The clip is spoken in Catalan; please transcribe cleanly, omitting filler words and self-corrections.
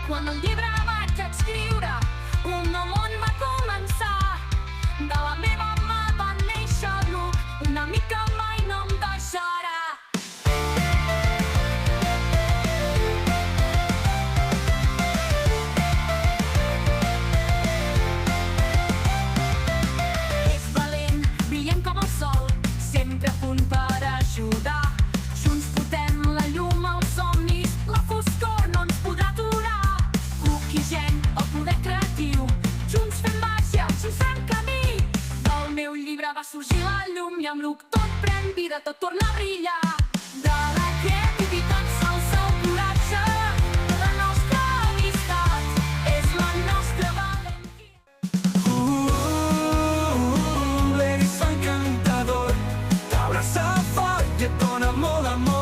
Quan el llibre vaig escriure, un nou món va començar. De la meva mà va néixer l'Hug, una mica mai no em deixarà. És valent, brillant com el sol, sempre a punt per ajudar. Junts portem la llum als somnis, la foscor no ens podrà aturar. Hug i Gen, el poder creatiu, junts fem màgia, junts fem camí. Del meu llibre va sorgir la llum i amb l'Hug tot pren vida, tot torna a brillar. De la creativitat s'alça el coratge, la nostra amistat és la nostra valentia. L'eriçó encantador t'abraça fort i et dona molt amor.